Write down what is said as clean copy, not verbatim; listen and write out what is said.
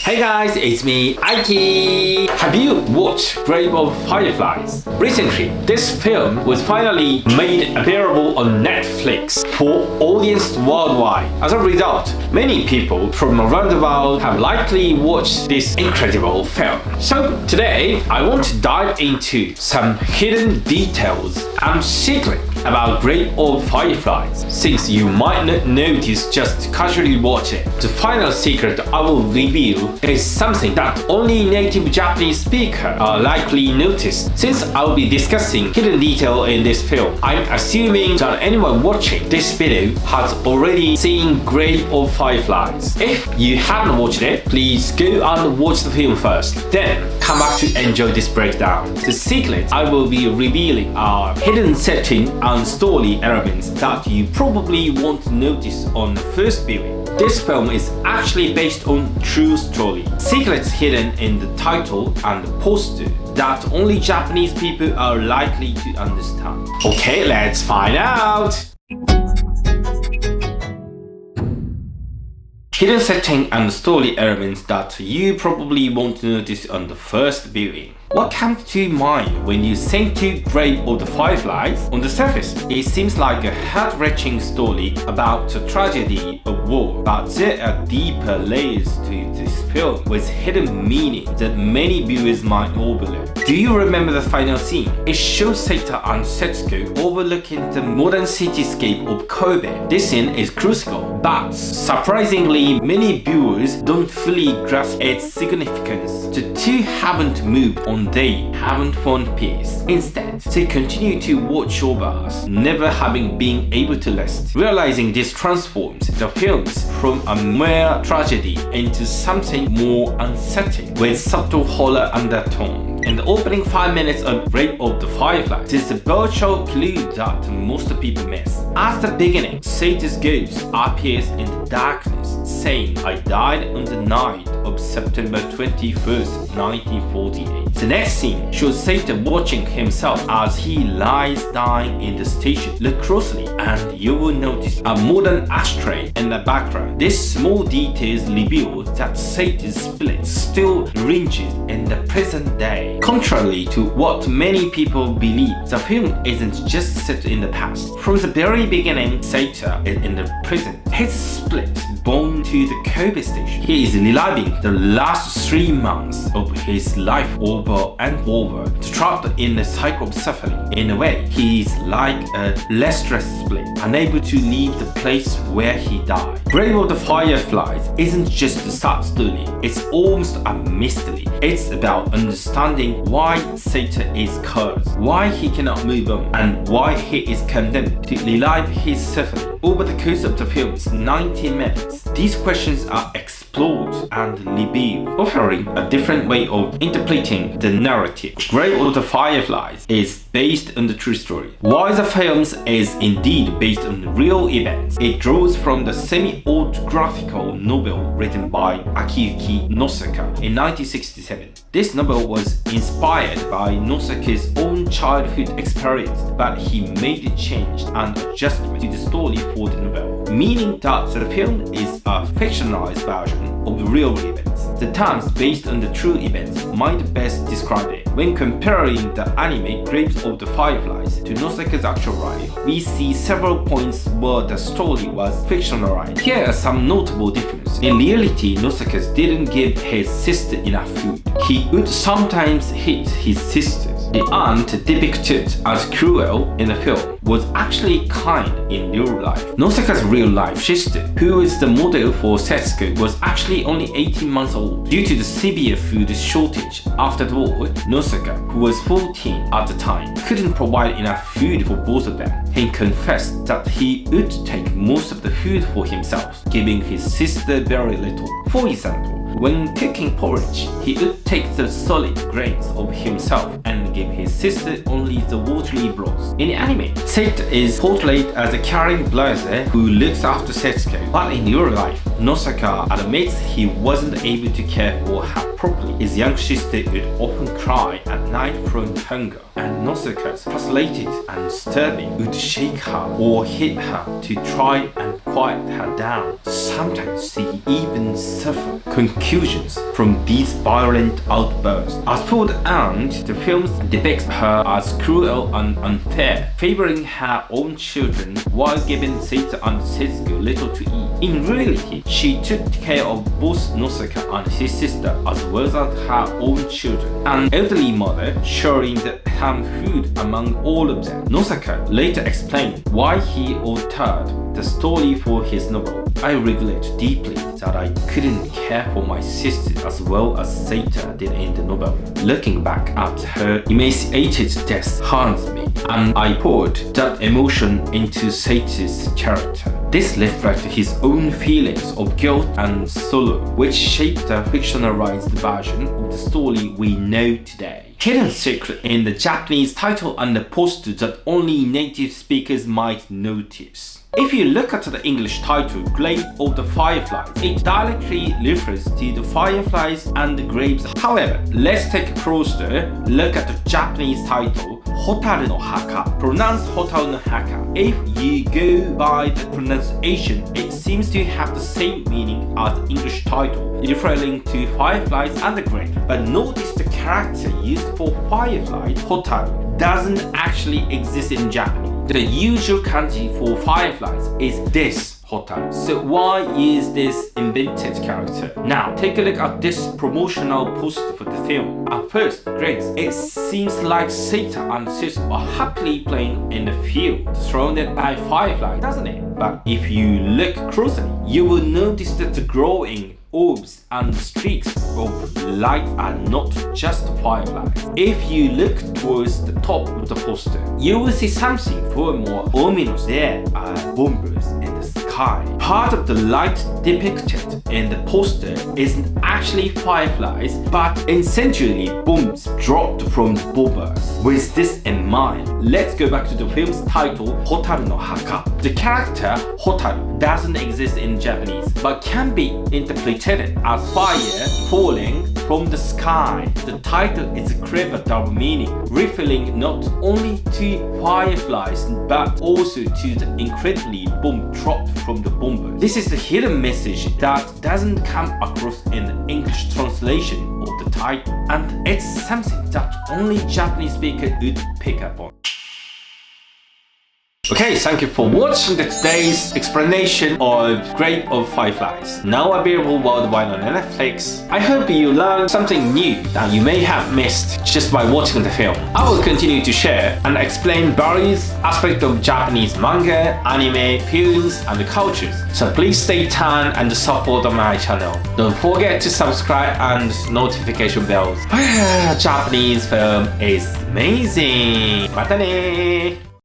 Hey guys, it's me, Aiki! Have you watched Grave of Fireflies? Recently, this film was finally made available on Netflix for audience worldwide. As a result, many people from around the world have likely watched this incredible film. So today, I want to dive into some hidden details and secrets about Grave of Fireflies, since you might not notice just casually watch it. The final secret I will reveal is something that only native Japanese speakers are likely notice. Since I'll be discussing hidden detail in this film, I'm assuming that anyone watching this video has already seen Grave of Fireflies. If you haven't watched it, please go and watch the film first, then come back to enjoy this breakdown. The secrets I will be revealing are hidden setting and story elements that you probably won't notice on the first viewing. This film is actually based on true story. Secrets hidden in the title and the poster that only Japanese people are likely to understand. Okay, let's find out! Hidden setting and story elements that you probably won't notice on the first viewing. What comes to mind when you think to Grave of the Fireflies? On the surface, it seems like a heart-wrenching story about the tragedy of war, but there are deeper layers to this film with hidden meaning that many viewers might overlook. Do you remember the final scene? It shows Seita and Setsuko overlooking the modern cityscape of Kobe. This scene is crucial, but surprisingly, many viewers don't fully grasp its significance. The two haven't moved on, they haven't found peace. Instead, they continue to watch over us, never having been able to rest. Realizing this transforms the films from a mere tragedy into something more unsettling, with subtle horror undertone. In the opening 5 minutes of Grave of the Fireflies, there's a virtual clue that most people miss. At the beginning, Seita's ghost appears in the darkness, saying, "I died on the night of September 21st, 1948. The next scene shows Seita watching himself as he lies dying in the station. Look closely and you will notice a modern ashtray in the background. This small details reveal that Seita's spirit still ranges in the present day. Contrary to what many people believe, the film isn't just set in the past. From the very beginning, Seita is in the present. His spirit born to the Kobe station. He is reliving the last 3 months of his life over and over, trapped in the cycle of suffering. In a way, he is like a restless spirit, unable to leave the place where he died. Grave of the Fireflies isn't just a sad story, it's almost a mystery. It's about understanding why Seita is cursed, why he cannot move on, and why he is condemned to relive his suffering. Over the course of the film's 90 minutes, these questions are explored and revealed, offering a different way of interpreting the narrative. Grave of the Fireflies is based on the true story. While the film is indeed based on real events, it draws from the semi-autographical novel written by Akiyuki Nosaka in 1967. This novel was inspired by Nosaka's own childhood experience, but he made a change and adjustment to the story for the novel, meaning that the film is a fictionalized version of real events. The terms based on the true events might best describe it. When comparing the anime Grave of the Fireflies to Nosaka's actual life, we see several points where the story was fictionalized. Here are some notable differences. In reality, Nosaka didn't give his sister enough food. He would sometimes hit his sisters. The aunt depicted as cruel in the film was actually kind in real life. Nosaka's real life sister, who is the model for Setsuko, was actually only 18 months old. Due to the severe food shortage after the war, Nosaka, who was 14 at the time, couldn't provide enough food for both of them. He confessed that he would take most of the food for himself, giving his sister very little. For example, when cooking porridge, he would take the solid grains of himself and give his sister only the watery broth. In the anime, Seita is portrayed as a caring brother who looks after Setsuko, but in real life, Nosaka admits he wasn't able to care for her properly. His young sister would often cry at night from hunger, and Nosaka's frustrated and disturbing would shake her or hit her to try and quiet her down. Sometimes she even suffered concusions from these violent outbursts. As for the aunt, the film depicts her as cruel and unfair, favoring her own children while giving Seita and Setsuko little to eat. In reality, she took care of both Nosaka and his sister as well as her own children. An elderly mother sharing the ham food among all of them. Nosaka later explained why he altered the story for his novel. I regret deeply that I couldn't care for my sister as well as Seita did in the novel. Looking back at her emaciated death haunts me, and I poured that emotion into Seita's character. This reflects his own feelings of guilt and sorrow, which shaped the fictionalized version of the story we know today. Hidden secret in the Japanese title and the poster that only native speakers might notice. If you look at the English title, Grave of the Fireflies, it directly refers to the fireflies and the graves. However, let's take a closer look at the Japanese title, Hotaru no Haka, pronounced Hotaru no Haka. If you go by the pronunciation, it seems to have the same meaning as the English title, referring to fireflies and the grave. But notice the character used for fireflies, Hotaru, doesn't actually exist in Japanese. The usual kanji for fireflies is this, Hotaru. So why is this invented character? Now, take a look at this promotional poster for the film. At first glance, it seems like Seita and Setsuko are happily playing in the field, surrounded by fireflies, doesn't it? But if you look closely, you will notice that the glowing orbs and streaks of light are not just fireflies. If you look towards the top of the poster, you will see something far more ominous. There are bombers in the sky. Part of the light depicted in the poster isn't actually fireflies, but essentially bombs dropped from the bombers. With this in mind, let's go back to the film's title, Hotaru no Haka. The character Hotaru doesn't exist in Japanese, but can be interpreted as fire falling from the sky. The title is a clever double meaning, referring not only to fireflies but also to the incredibly bomb dropped from the bombers. This is the hidden message that doesn't come across in the English translation of the title, and it's something that only Japanese speakers would pick up on. Okay, thank you for watching today's explanation of Grave of Fireflies, now available worldwide on Netflix. I hope you learned something new that you may have missed just by watching the film. I will continue to share and explain various aspects of Japanese manga, anime, films, and cultures. So please stay tuned and support my channel. Don't forget to subscribe and notification bells. Japanese film is amazing. またね